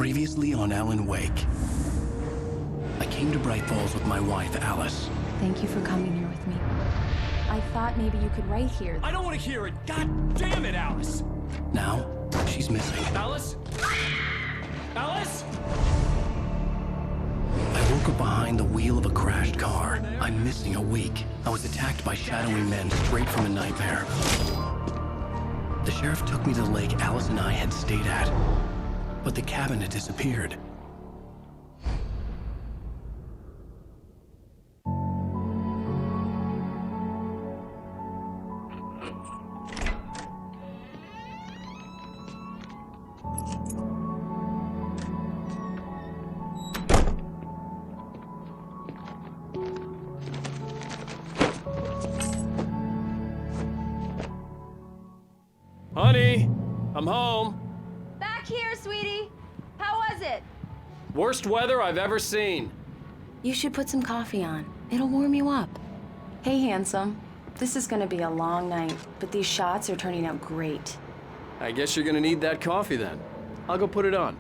Previously on Alan Wake. I came to Braight-Fall's with my wife, Alice. Thank you for coming here with me. I thought maybe you could write here. I don't want to hear it! God damn it, Alice! Now, she's missing. Alice? Alice? I woke up behind the wheel of a crashed car. I'm missing a week. I was attacked by shadowy men straight from a nightmare. The sheriff took me to the lake Alice and I had stayed at, but the cabin had disappeared. Honey, I'm home. Back here, sweetie. How was it? Worst weather I've ever seen. You should put some coffee on. It'll warm you up. Hey, handsome. This is gonna be a long night, but these shots are turning out great. I guess you're gonna need that coffee then. I'll go put it on.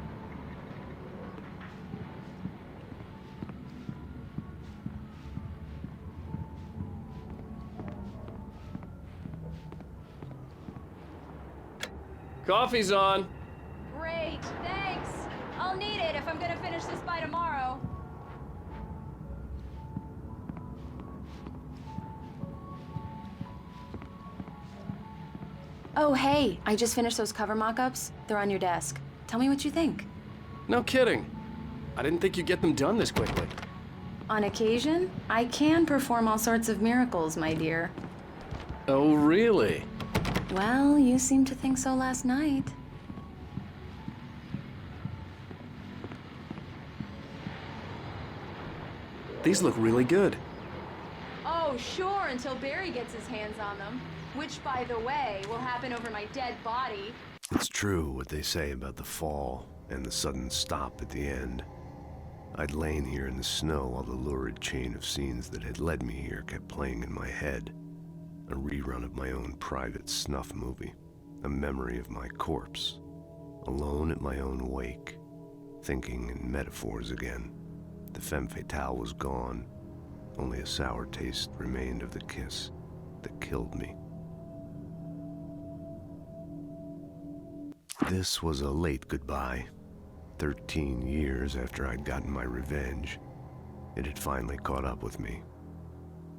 Coffee's on. Great, thanks. I'll need it if I'm gonna finish this by tomorrow. Oh, hey, I just finished those cover mock-ups. They're on your desk. Tell me what you think. No kidding. I didn't think you'd get them done this quickly. On occasion, I can perform all sorts of miracles, my dear. Oh, really? Well, you seemed to think so last night. These look really good. Oh, sure, until Barry gets his hands on them. Which, by the way, will happen over my dead body. It's true what they say about the fall and the sudden stop at the end. I'd lain here in the snow while the lurid chain of scenes that had led me here kept playing in my head. A rerun of my own private snuff movie. A memory of my corpse. Alone at my own wake. Thinking in metaphors again. The femme fatale was gone. Only a sour taste remained of the kiss that killed me. This was a late goodbye. 13 years after I'd gotten my revenge, it had finally caught up with me.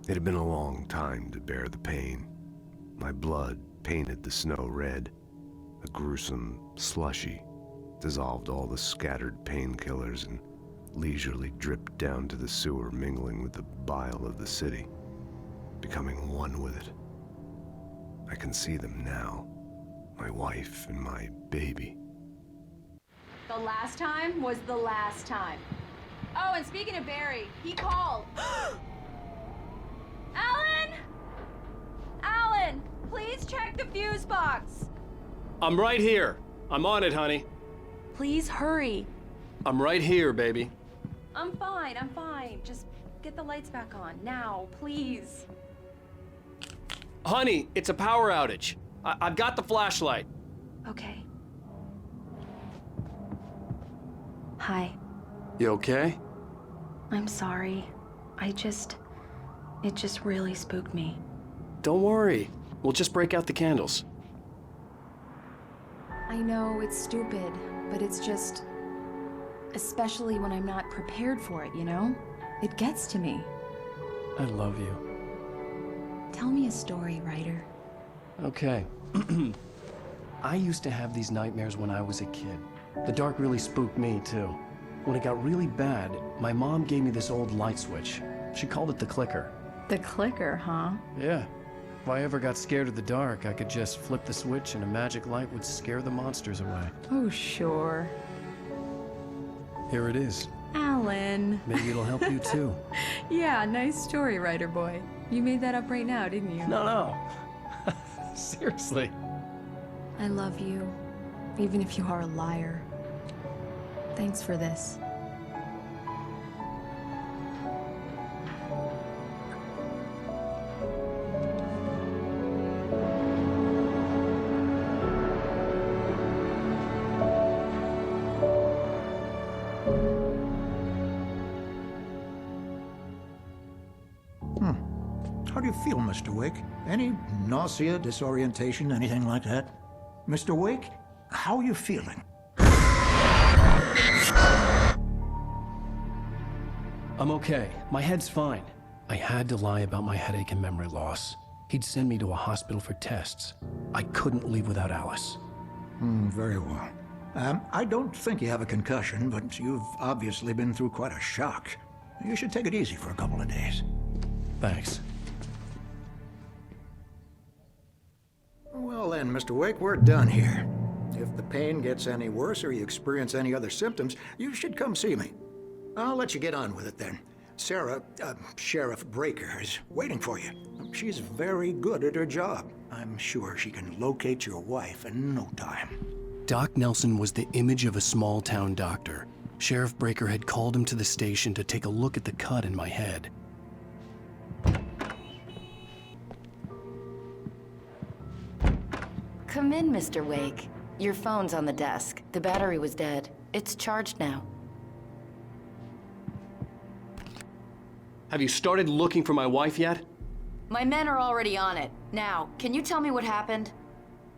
It had been a long time to bear the pain. My blood painted the snow red. A gruesome slushy dissolved all the scattered painkillers and leisurely dripped down to the sewer, mingling with the bile of the city, becoming one with it. I can see them now, my wife and my baby. The last time was the last time. Oh, and speaking of Barry, he called. Alan! Alan, please check the fuse box. I'm right here. I'm on it, honey. Please hurry. I'm right here, baby. I'm fine, I'm fine. Just get the lights back on, now, please. Honey, it's a power outage. I've got the flashlight. Okay. Hi. You okay? I'm sorry. It just really spooked me. Don't worry. We'll just break out the candles. I know it's stupid, but it's just... Especially when I'm not prepared for it, you know? It gets to me. I love you. Tell me a story, writer. Okay. I used to have these nightmares when I was a kid. The dark really spooked me, too. When it got really bad, my mom gave me this old light switch. She called it the clicker. The clicker, huh? Yeah. If I ever got scared of the dark, I could just flip the switch and a magic light would scare the monsters away. Oh, sure. Here it is. Alan. Maybe it'll help you, too. Yeah, nice story, writer boy. You made that up right now, didn't you? No. Seriously. I love you, even if you are a liar. Thanks for this. How do you feel, Mr. Wake? Any nausea, disorientation, anything like that? Mr. Wake, how are you feeling? I'm okay. My head's fine. I had to lie about my headache and memory loss. He'd send me to a hospital for tests. I couldn't leave without Alice. Very well. I don't think you have a concussion, but you've obviously been through quite a shock. You should take it easy for a couple of days. Thanks. Well then, Mr. Wake, we're done here. If the pain gets any worse or you experience any other symptoms, you should come see me. I'll let you get on with it then. Sarah, Sheriff Breaker, is waiting for you. She's very good at her job. I'm sure she can locate your wife in no time. Doc Nelson was the image of a small-town doctor. Sheriff Breaker had called him to the station to take a look at the cut in my head. Come in, Mr. Wake. Your phone's on the desk. The battery was dead. It's charged now. Have you started looking for my wife yet? My men are already on it. Now, can you tell me what happened?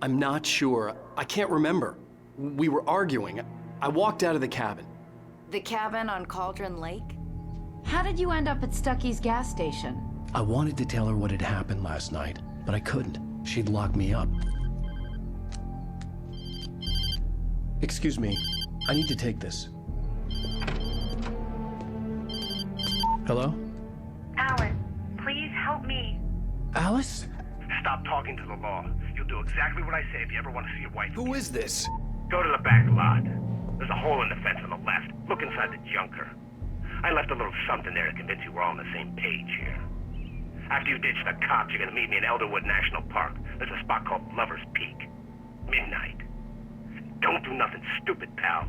I'm not sure. I can't remember. We were arguing. I walked out of the cabin. The cabin on Cauldron Lake? How did you end up at Stucky's gas station? I wanted to tell her what had happened last night, but I couldn't. She'd lock me up. Excuse me. I need to take this. Hello? Alan, please help me. Alice? Stop talking to the law. You'll do exactly what I say if you ever want to see your wife. Who is this? Go to the back lot. There's a hole in the fence on the left. Look inside the junker. I left a little something there to convince you we're all on the same page here. After you ditch the cops, you're gonna meet me in Elderwood National Park. There's a spot called Lover's Peak. Midnight. Don't do nothing stupid, pal.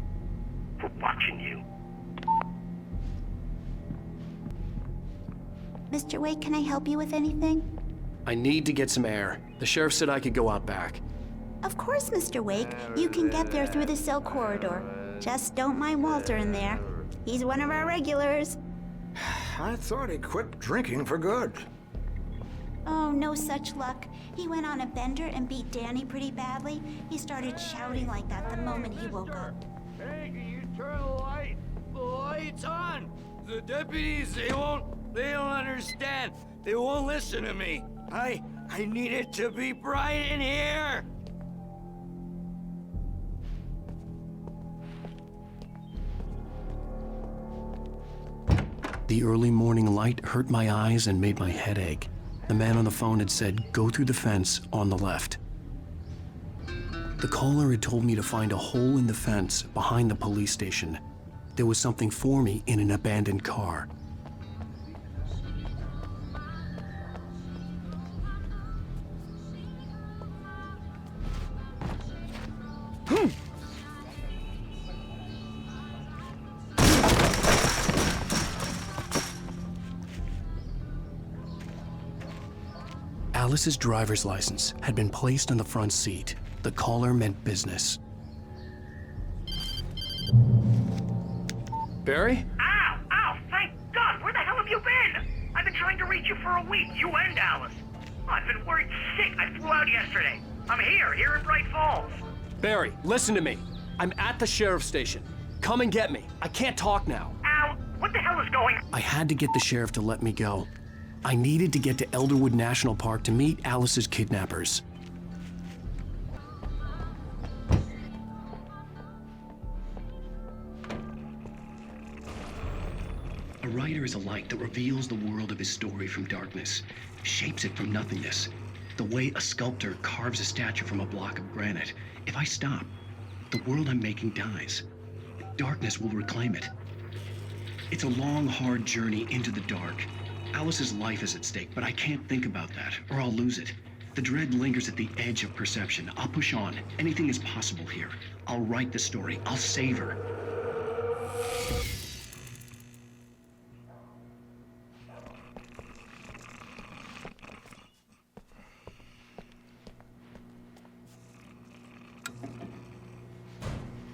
We're watching you. Mr. Wake, can I help you with anything? I need to get some air. The sheriff said I could go out back. Of course, Mr. Wake. You can get there through the cell corridor. Just don't mind Walter in there. He's one of our regulars. I thought he quit drinking for good. Oh, no such luck. He went on a bender and beat Danny pretty badly. He started shouting like that the moment he woke up. Hey, can you turn the light? The light's on! The deputies, they don't understand. They won't listen to me. I need it to be bright in here! The early morning light hurt my eyes and made my head ache. The man on the phone had said, go through the fence on the left. The caller had told me to find a hole in the fence behind the police station. There was something for me in an abandoned car. Alice's driver's license had been placed on the front seat. The caller meant business. Barry? Ow! Ow! Thank God! Where the hell have you been? I've been trying to reach you for a week, you and Alice. Oh, I've been worried sick. I flew out yesterday. I'm here in Braight-Fallz. Barry, listen to me. I'm at the sheriff's station. Come and get me. I can't talk now. Al, what the hell is going on? I had to get the sheriff to let me go. I needed to get to Elderwood National Park to meet Alice's kidnappers. A writer is a light that reveals the world of his story from darkness, shapes it from nothingness. The way a sculptor carves a statue from a block of granite. If I stop, the world I'm making dies. Darkness will reclaim it. It's a long, hard journey into the dark. Alice's life is at stake, but I can't think about that, or I'll lose it. The dread lingers at the edge of perception. I'll push on. Anything is possible here. I'll write the story. I'll save her.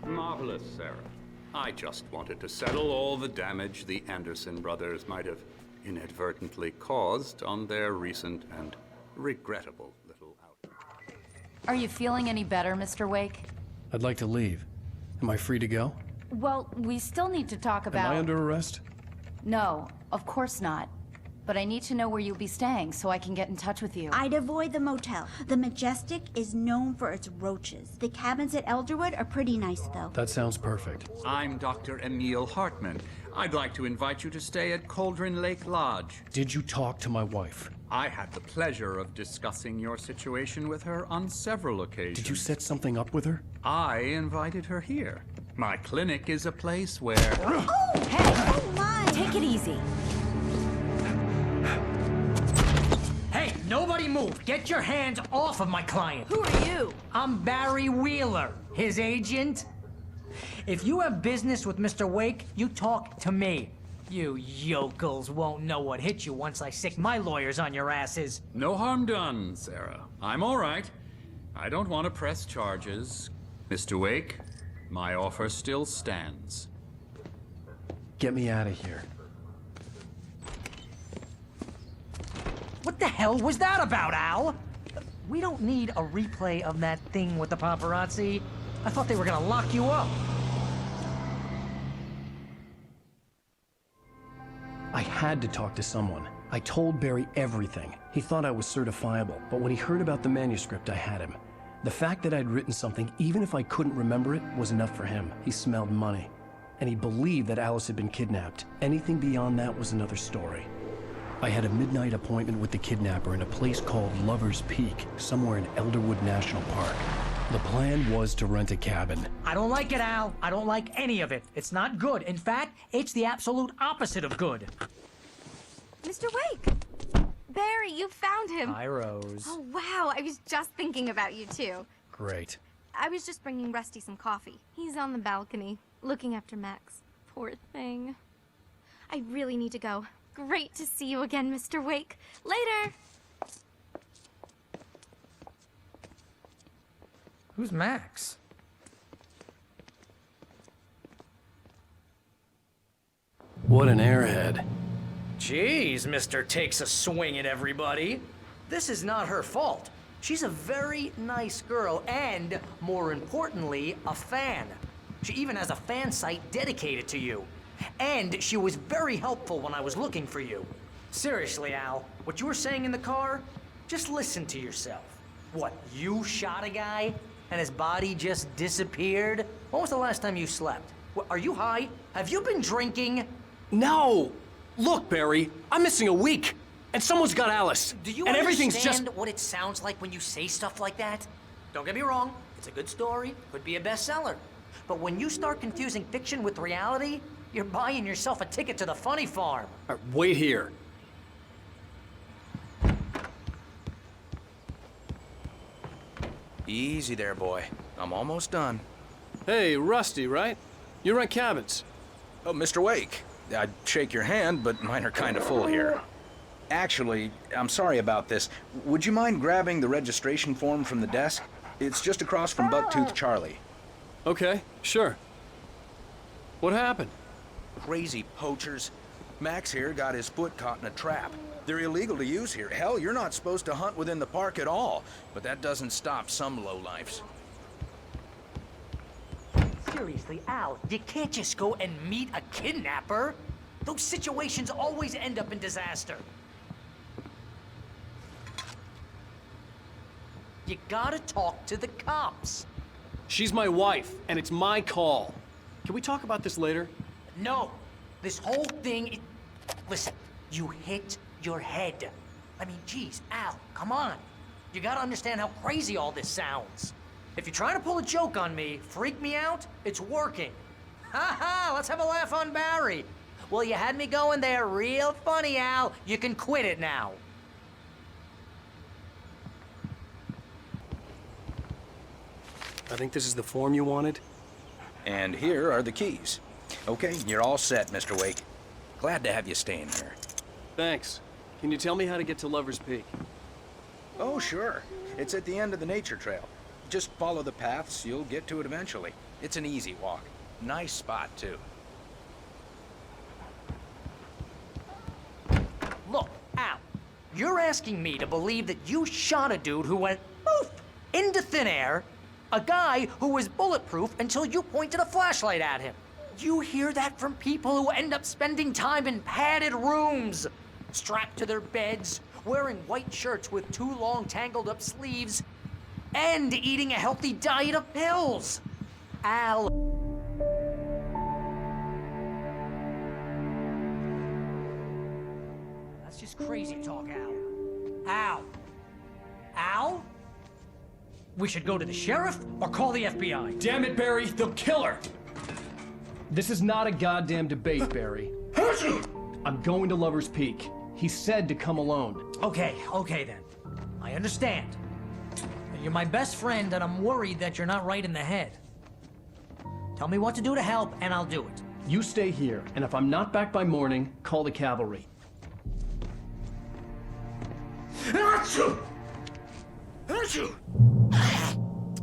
Marvelous, Sarah. I just wanted to settle all the damage the Anderson brothers might have inadvertently caused on their recent and regrettable little outing. Are you feeling any better, Mr. Wake? I'd like to leave. Am I free to go? Well, we still need to talk about... Am I under arrest? No, of course not. But I need to know where you'll be staying so I can get in touch with you. I'd avoid the motel. The Majestic is known for its roaches. The cabins at Elderwood are pretty nice, though. That sounds perfect. I'm Dr. Emil Hartman. I'd like to invite you to stay at Cauldron Lake Lodge. Did you talk to my wife? I had the pleasure of discussing your situation with her on several occasions. Did you set something up with her? I invited her here. My clinic is a place where... Oh! Hey! Oh, my! Take it easy. Hey, nobody move! Get your hands off of my client! Who are you? I'm Barry Wheeler, his agent. If you have business with Mr. Wake, you talk to me. You yokels won't know what hit you once I sick my lawyers on your asses. No harm done, Sarah. I'm all right. I don't want to press charges. Mr. Wake, my offer still stands. Get me out of here. What the hell was that about, Al? We don't need a replay of that thing with the paparazzi. I thought they were gonna lock you up. I had to talk to someone. I told Barry everything. He thought I was certifiable, but when he heard about the manuscript, I had him. The fact that I'd written something, even if I couldn't remember it, was enough for him. He smelled money. And he believed that Alice had been kidnapped. Anything beyond that was another story. I had a midnight appointment with the kidnapper in a place called Lover's Peak, somewhere in Elderwood National Park. The plan was to rent a cabin. I don't like it, Al. I don't like any of it. It's not good. In fact, it's the absolute opposite of good. Mr. Wake! Barry, you found him! Hi, Rose. Oh, wow. I was just thinking about you, too. Great. I was just bringing Rusty some coffee. He's on the balcony, looking after Max. Poor thing. I really need to go. Great to see you again, Mr. Wake. Later! Who's Max? What an airhead. Jeez, Mr. Takes a swing at everybody. This is not her fault. She's a very nice girl and, more importantly, a fan. She even has a fan site dedicated to you. And she was very helpful when I was looking for you. Seriously, Al, what you were saying in the car, just listen to yourself. What, you shot a guy and his body just disappeared? When was the last time you slept? What, are you high? Have you been drinking? No! Look, Barry, I'm missing a week. And someone's got Alice. Do you and everything's understand just... what it sounds like when you say stuff like that? Don't get me wrong, it's a good story, could be a bestseller. But when you start confusing fiction with reality, you're buying yourself a ticket to the funny farm. Wait here. Easy there, boy. I'm almost done. Hey, Rusty, right? You rent cabins. Oh, Mr. Wake. I'd shake your hand, but mine are kind of full here. Actually, I'm sorry about this. Would you mind grabbing the registration form from the desk? It's just across from Bucktooth Charlie. Okay, sure. What happened? Crazy poachers. Max here got his foot caught in a trap. They're illegal to use here. Hell, you're not supposed to hunt within the park at all. But that doesn't stop some lowlifes. Seriously, Al, you can't just go and meet a kidnapper. Those situations always end up in disaster. You gotta talk to the cops. She's my wife, and it's my call. Can we talk about this later? No. This whole thing... Listen, you hit your head. I mean, geez, Al, come on. You gotta understand how crazy all this sounds. If you're trying to pull a joke on me, freak me out, it's working. Ha ha, let's have a laugh on Barry. Well, you had me going there real funny, Al. You can quit it now. I think this is the form you wanted. And here are the keys. Okay, you're all set, Mr. Wake. Glad to have you staying here. Thanks. Can you tell me how to get to Lover's Peak? Oh, sure. It's at the end of the nature trail. Just follow the paths, you'll get to it eventually. It's an easy walk. Nice spot, too. You're asking me to believe that you shot a dude who went poof into thin air, a guy who was bulletproof until you pointed a flashlight at him. You hear that from people who end up spending time in padded rooms, strapped to their beds, wearing white shirts with too long tangled up sleeves, and eating a healthy diet of pills. Al. That's just crazy talk, Al. Al. Al? We should go to the sheriff or call the FBI. Damn it, Barry, they'll kill her! This is not a goddamn debate, Barry. I'm going to Lover's Peak. He said to come alone. Okay then. I understand. You're my best friend and I'm worried that you're not right in the head. Tell me what to do to help and I'll do it. You stay here, and if I'm not back by morning, call the cavalry.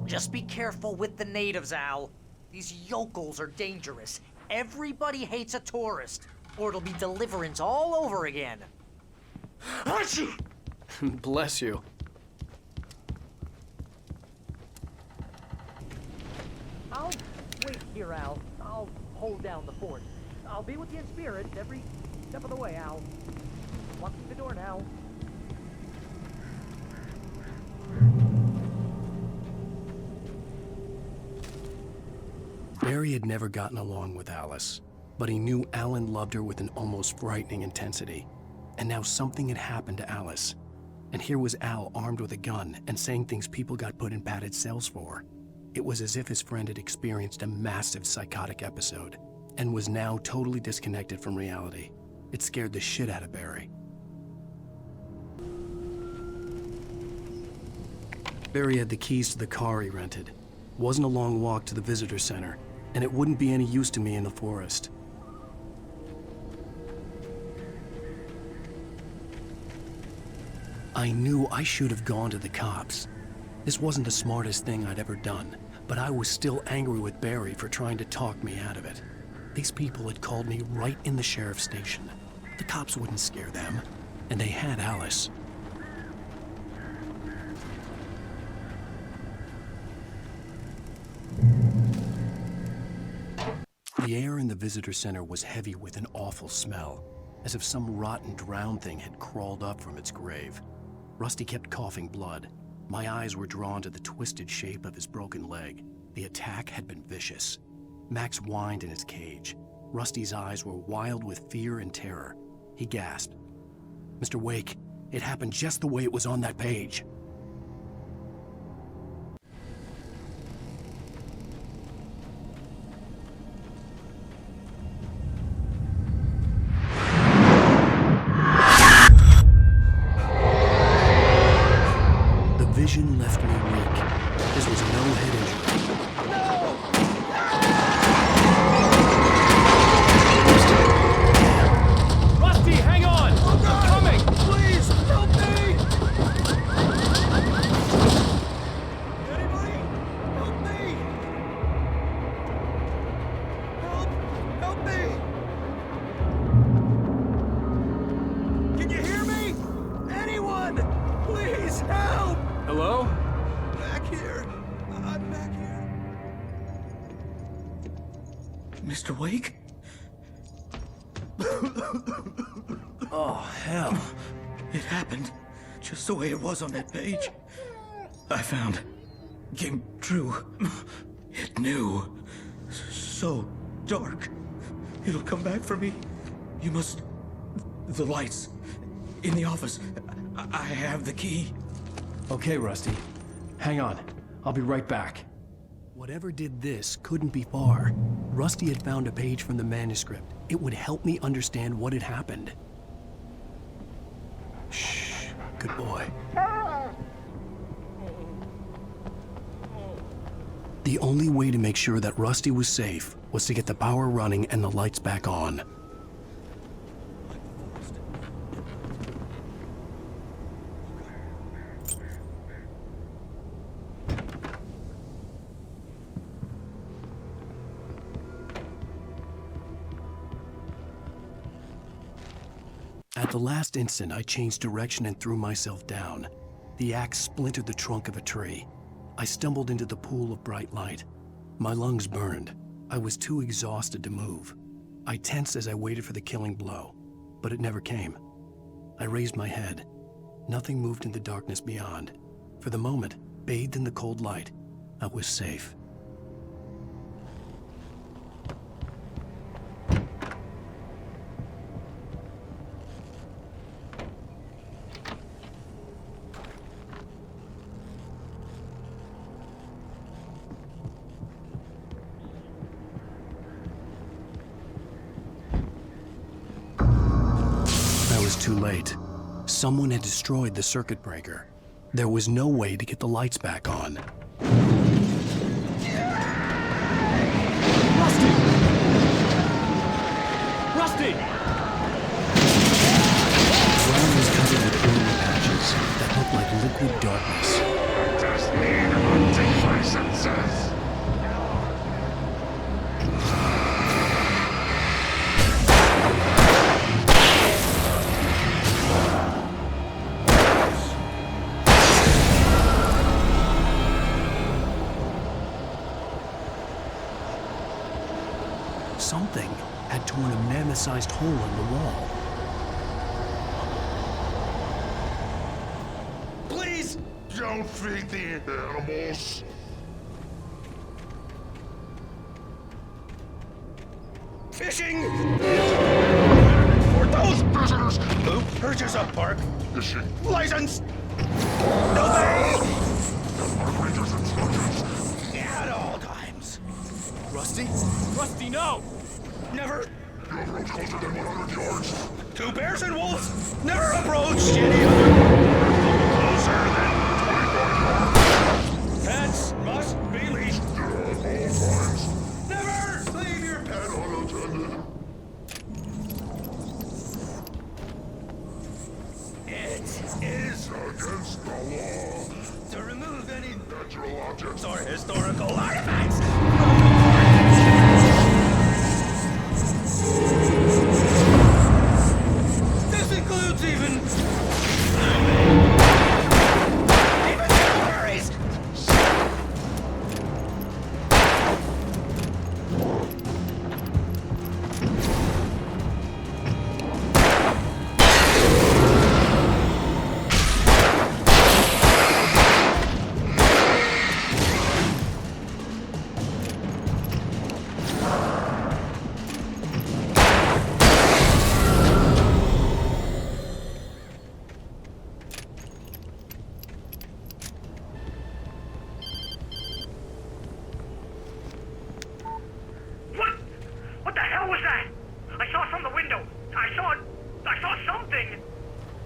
Just be careful with the natives, Al. These yokels are dangerous. Everybody hates a tourist, or it'll be Deliverance all over again. Bless you. I'll wait here, Al. I'll hold down the fort. I'll be with you in spirit every step of the way, Al. Locking the door now. Barry had never gotten along with Alice, but he knew Alan loved her with an almost frightening intensity. And now something had happened to Alice. And here was Al armed with a gun and saying things people got put in padded cells for. It was as if his friend had experienced a massive psychotic episode and was now totally disconnected from reality. It scared the shit out of Barry. Barry had the keys to the car he rented. Wasn't a long walk to the visitor center, and it wouldn't be any use to me in the forest. I knew I should have gone to the cops. This wasn't the smartest thing I'd ever done, but I was still angry with Barry for trying to talk me out of it. These people had called me right in the sheriff's station. The cops wouldn't scare them, and they had Alice. The air in the visitor center was heavy with an awful smell, as if some rotten drowned thing had crawled up from its grave. Rusty kept coughing blood. My eyes were drawn to the twisted shape of his broken leg. The attack had been vicious. Max whined in his cage. Rusty's eyes were wild with fear and terror. He gasped. "Mr. Wake, it happened just the way it was on that page." Vision left me weak. This was no head injury. No! Rusty, hang on! I'm coming! Please, help me! Anybody? Help me! Help me! Can you hear me? Anyone? Please help! Hello? Back here. I'm back here. Mr. Wake? Oh, hell. It happened just the way it was on that page. I found. Came true. It knew. So dark. It'll come back for me. You must... The lights. In the office. I have the key. Okay, Rusty. Hang on. I'll be right back. Whatever did this couldn't be far. Rusty had found a page from the manuscript. It would help me understand what had happened. Shh. Good boy. The only way to make sure that Rusty was safe was to get the power running and the lights back on. At the last instant, I changed direction and threw myself down. The axe splintered the trunk of a tree. I stumbled into the pool of bright light. My lungs burned. I was too exhausted to move. I tensed as I waited for the killing blow, but it never came. I raised my head. Nothing moved in the darkness beyond. For the moment, bathed in the cold light, I was safe. Too late. Someone had destroyed the circuit breaker. There was no way to get the lights back on. Rusty! Rusty! The ground was covered with oily patches that looked like liquid darkness. Just need hunting licenses. Something had torn a mammoth-sized hole in the wall. Please! Don't feed the animals. Fishing! For those prisoners who purchase a park license! Obey! At all times. Rusty? Rusty, no! Never. You approach closer than 100 yards. Two bears and wolves never approached any other. Closer than 25 yards. Pets must be leashed. At all times. Never leave your pet unattended. It is against the law to remove any natural objects or historical artifacts. This includes even libraries.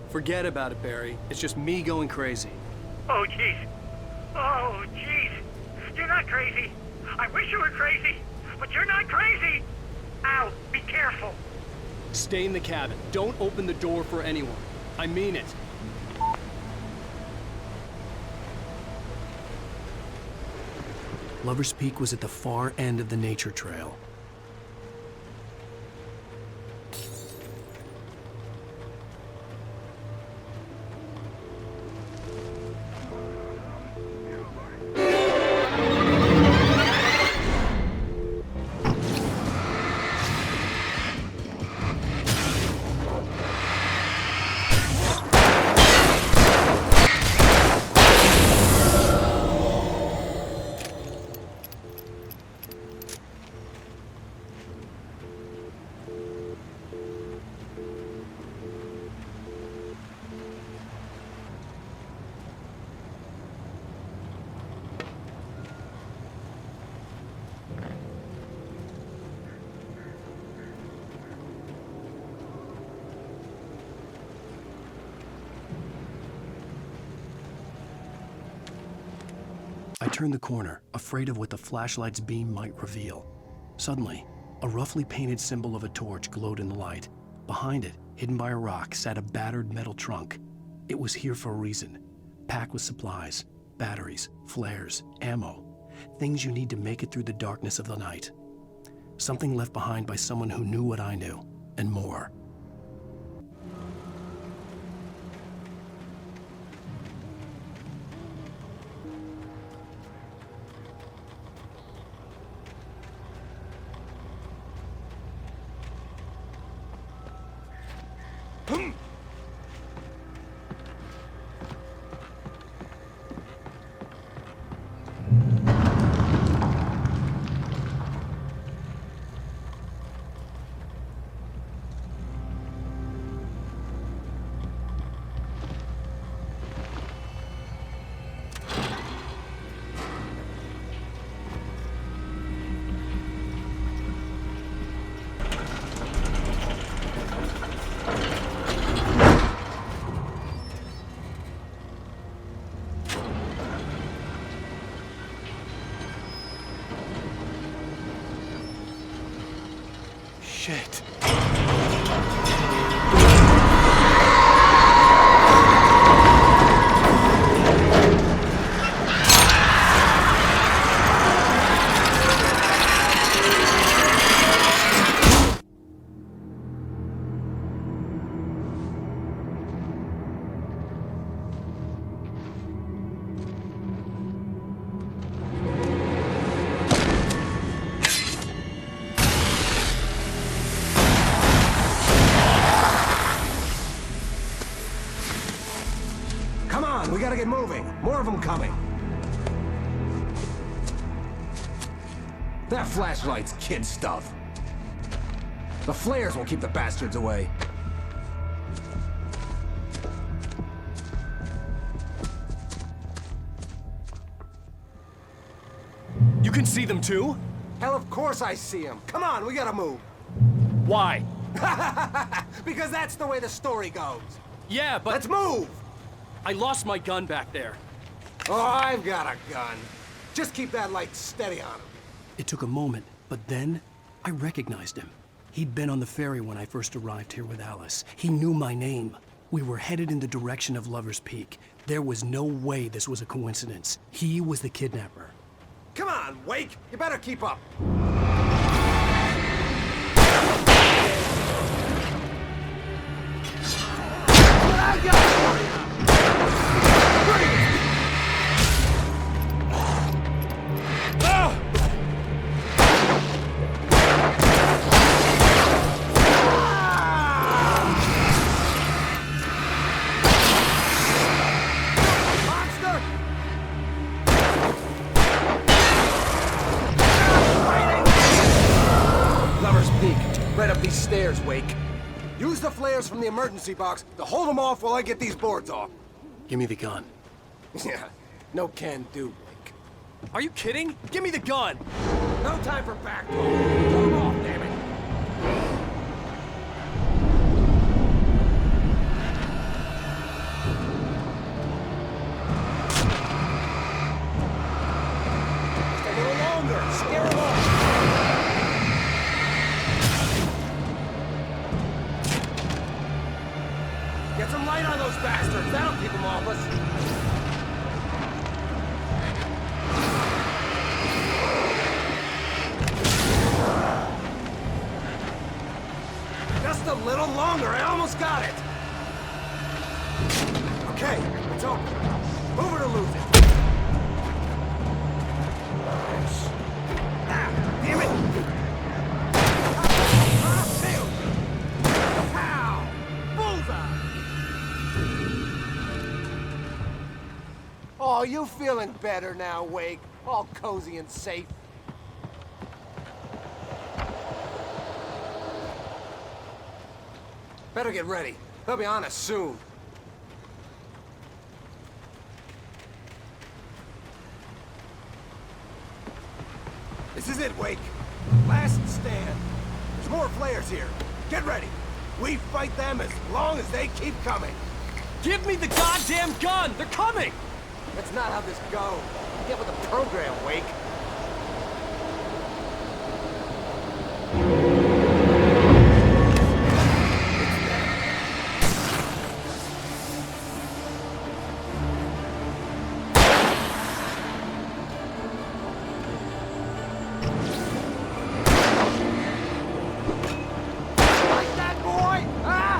Forget about it, Barry. It's just me going crazy. Oh, jeez. Oh, jeez. You're not crazy. I wish you were crazy, but you're not crazy. Ow, be careful. Stay in the cabin. Don't open the door for anyone. I mean it. Lover's Peak was at the far end of the nature trail. I turned the corner, afraid of what the flashlight's beam might reveal. Suddenly, a roughly painted symbol of a torch glowed in the light. Behind it, hidden by a rock, sat a battered metal trunk. It was here for a reason. Packed with supplies, batteries, flares, ammo. Things you need to make it through the darkness of the night. Something left behind by someone who knew what I knew, and more. Shit. We gotta get moving. More of them coming. That flashlight's kid stuff. The flares won't keep the bastards away. You can see them too? Hell, of course I see them. Come on, we gotta move. Why? Because that's the way the story goes. Yeah, but... Let's move! I lost my gun back there. Oh, I've got a gun. Just keep that light steady on him. It took a moment, but then I recognized him. He'd been on the ferry when I first arrived here with Alice. He knew my name. We were headed in the direction of Lover's Peak. There was no way this was a coincidence. He was the kidnapper. Come on, Wake! You better keep up. Right up these stairs, Wake. Use the flares from the emergency box to hold them off while I get these boards off. Give me the gun. Yeah, no can do, Wake. Are you kidding? Give me the gun! No time for back talk. Pull them off, damn it. Just a little longer. Scare them off. Get some light on those bastards. That'll keep them off us. Just a little longer. I almost got it. Okay, it's open. Move it or lose it. Ah, damn it! Oh, you feeling better now, Wake? All cozy and safe. Better get ready. They'll be on us soon. This is it, Wake. Last stand. There's more flares here. Get ready. We fight them as long as they keep coming. Give me the goddamn gun! They're coming! That's not how this goes. Get with the program, Wake. Like that, boy? Ah!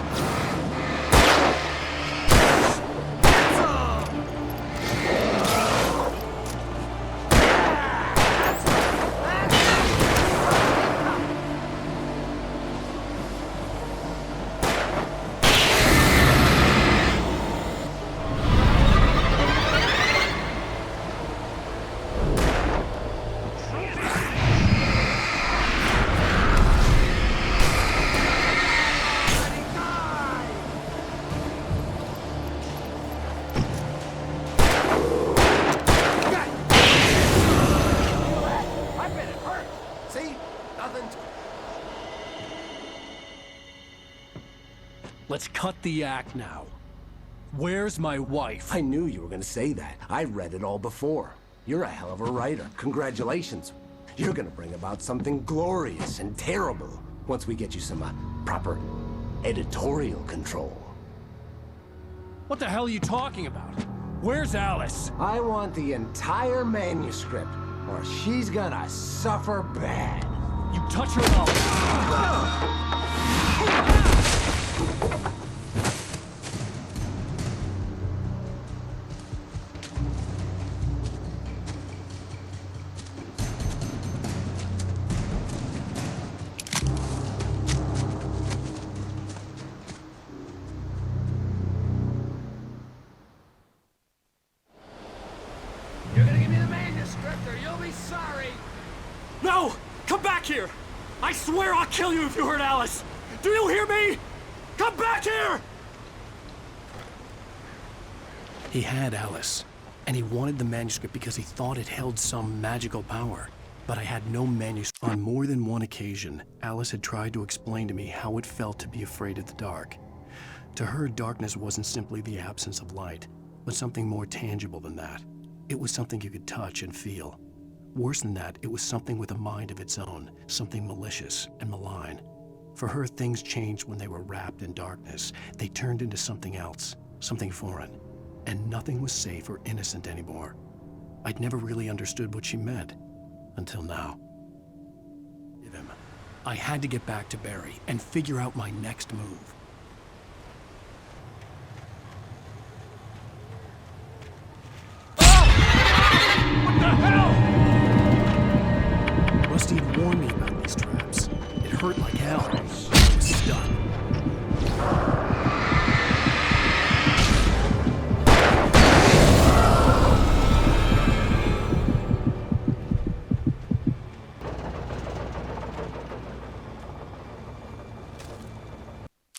Let's cut the act now. Where's my wife? I knew you were gonna say that. I read it all before. You're a hell of a writer. Congratulations. You're gonna bring about something glorious and terrible. Once we get you some proper editorial control. What the hell are you talking about? Where's Alice? I want the entire manuscript, or she's gonna suffer bad. You touch her up. You're gonna give me the manuscript or you'll be sorry. No! Come back here! I swear I'll kill you if you hurt Alice! Do you hear me? Come back here! He had Alice, and he wanted the manuscript because he thought it held some magical power. But I had no manuscript. On more than one occasion, Alice had tried to explain to me how it felt to be afraid of the dark. To her, darkness wasn't simply the absence of light, but something more tangible than that. It was something you could touch and feel. Worse than that, it was something with a mind of its own, something malicious and malign. For her, things changed when they were wrapped in darkness. They turned into something else, something foreign, and nothing was safe or innocent anymore. I'd never really understood what she meant, until now. I had to get back to Barry and figure out my next move. What the hell? Rusty had warned me about these traps. It hurt like hell. I was stuck.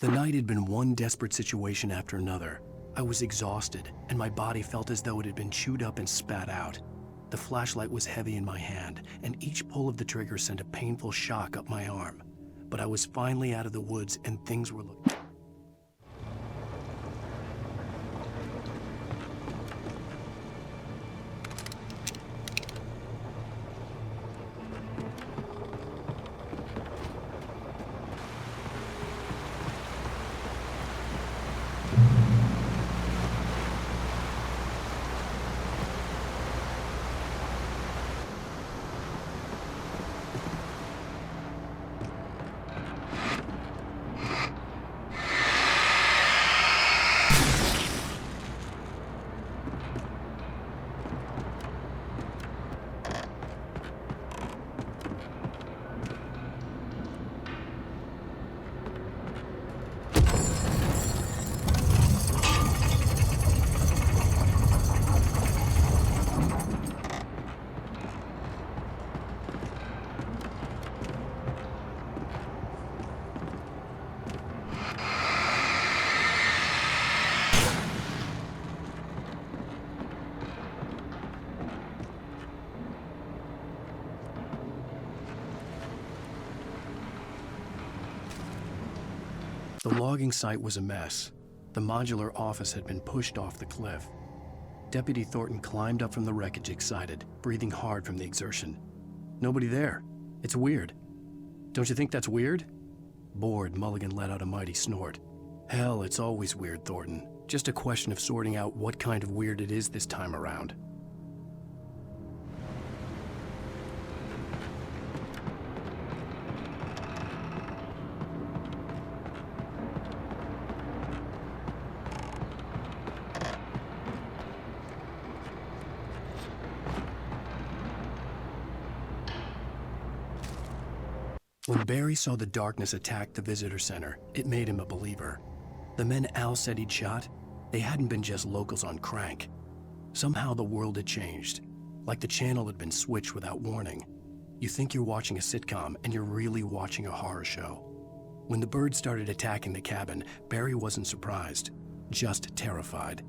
The night had been one desperate situation after another. I was exhausted, and my body felt as though it had been chewed up and spat out. The flashlight was heavy in my hand, and each pull of the trigger sent a painful shock up my arm. But I was finally out of the woods, and things were looking... The logging site was a mess. The modular office had been pushed off the cliff. Deputy Thornton climbed up from the wreckage excited, breathing hard from the exertion. Nobody there. It's weird. Don't you think that's weird? Bored, Mulligan let out a mighty snort. Hell, it's always weird, Thornton. Just a question of sorting out what kind of weird it is this time around. When Barry saw the darkness attack the visitor center, it made him a believer. The men Al said he'd shot, they hadn't been just locals on crank. Somehow the world had changed, like the channel had been switched without warning. You think you're watching a sitcom, and you're really watching a horror show. When the birds started attacking the cabin, Barry wasn't surprised, just terrified.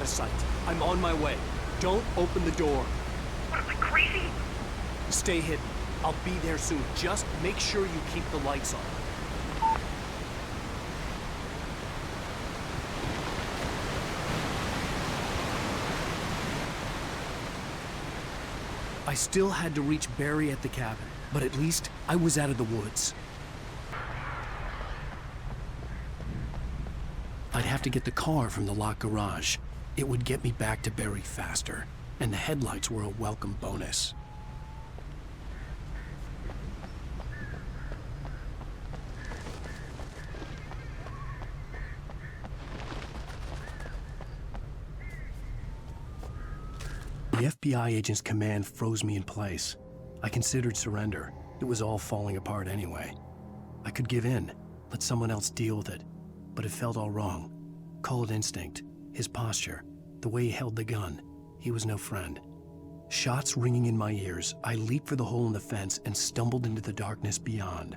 of sight. I'm on my way. Don't open the door. What, am I crazy? Stay hidden. I'll be there soon. Just make sure you keep the lights on. I still had to reach Barry at the cabin, but at least I was out of the woods. I'd have to get the car from the locked garage. It would get me back to Barry faster, and the headlights were a welcome bonus. The FBI agent's command froze me in place. I considered surrender. It was all falling apart anyway. I could give in, let someone else deal with it, but it felt all wrong. Call it instinct, his posture, the way he held the gun. He was no friend. Shots ringing in my ears, I leaped for the hole in the fence and stumbled into the darkness beyond.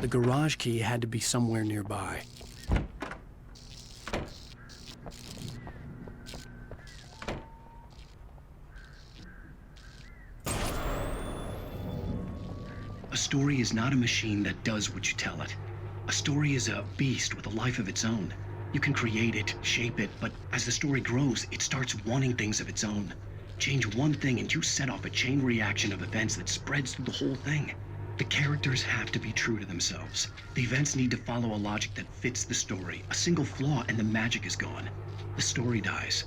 The garage key had to be somewhere nearby. A story is not a machine that does what you tell it. A story is a beast with a life of its own. You can create it, shape it, but as the story grows, it starts wanting things of its own. Change one thing and you set off a chain reaction of events that spreads through the whole thing. The characters have to be true to themselves. The events need to follow a logic that fits the story. A single flaw and the magic is gone. The story dies.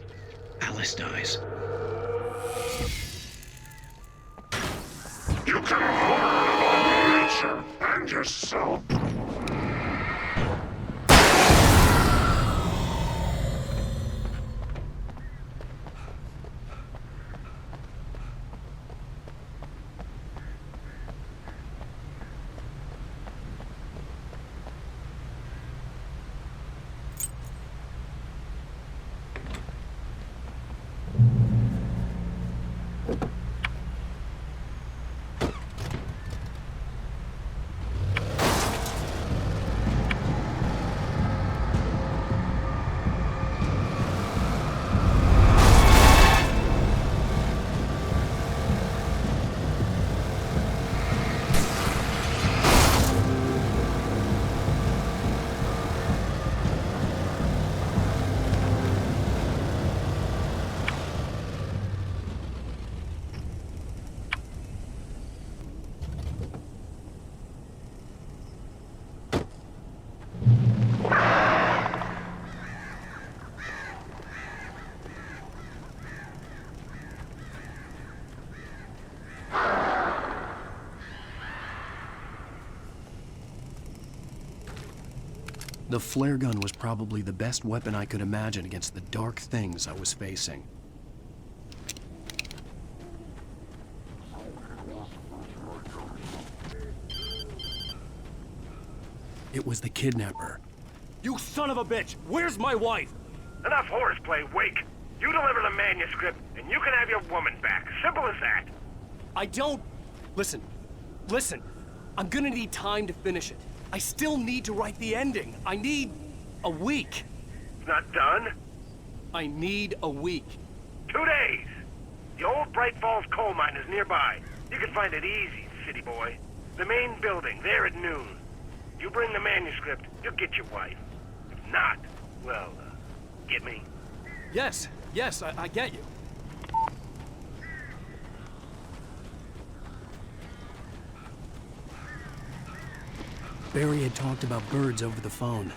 Alice dies. You can harm nature and yourself. The flare gun was probably the best weapon I could imagine against the dark things I was facing. It was the kidnapper. You son of a bitch! Where's my wife? Enough horseplay, Wake. You deliver the manuscript, and you can have your woman back. Simple as that. I don't... Listen. I'm gonna need time to finish it. I still need to write the ending. I need a week. It's not done? I need a week. 2 days. The old Braight-Fall's coal mine is nearby. You can find it easy, city boy. The main building, there at noon. You bring the manuscript, you'll get your wife. If not, well, get me? Yes, I get you. Barry had talked about birds over the phone.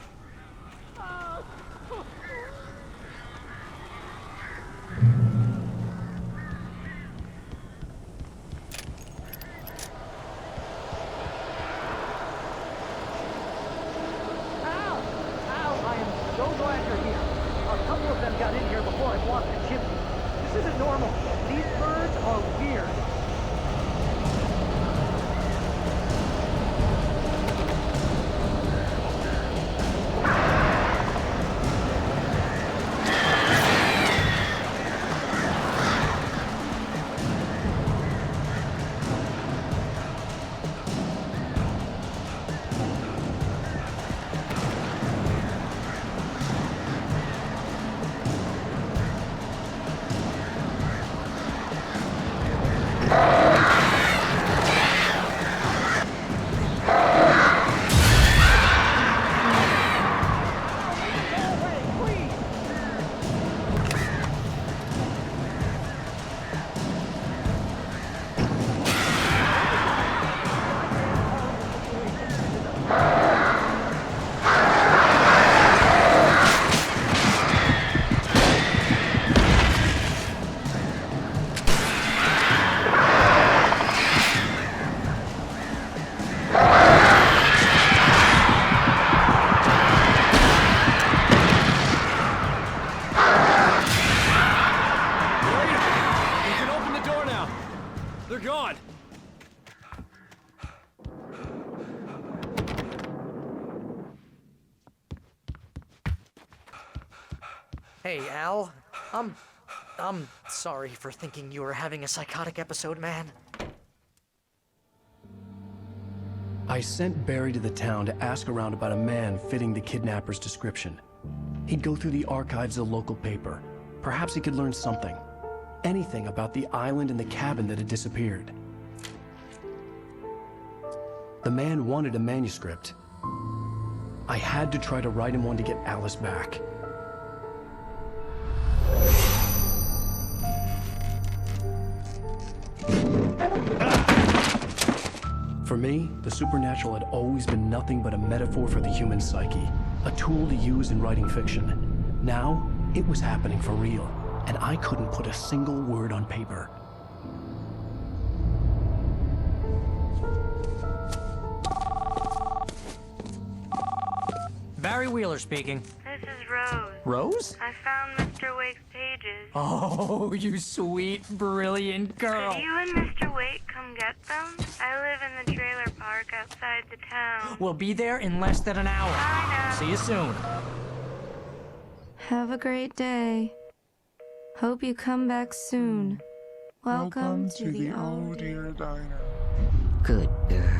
Hey, Al. I'm sorry for thinking you were having a psychotic episode, man. I sent Barry to the town to ask around about a man fitting the kidnapper's description. He'd go through the archives of the local paper. Perhaps he could learn something. Anything about the island and the cabin that had disappeared. The man wanted a manuscript. I had to try to write him one to get Alice back. For me, the supernatural had always been nothing but a metaphor for the human psyche, a tool to use in writing fiction. Now, it was happening for real, and I couldn't put a single word on paper. Barry Wheeler speaking. This is Rose. Rose? I found Mr. Wake's pages. Oh, you sweet, brilliant girl. Could you and Mr. Wake come get them? I live in the trailer park outside the town. We'll be there in less than an hour. I know. See you soon. Have a great day. Hope you come back soon. Welcome to the old dear diner. Good girl.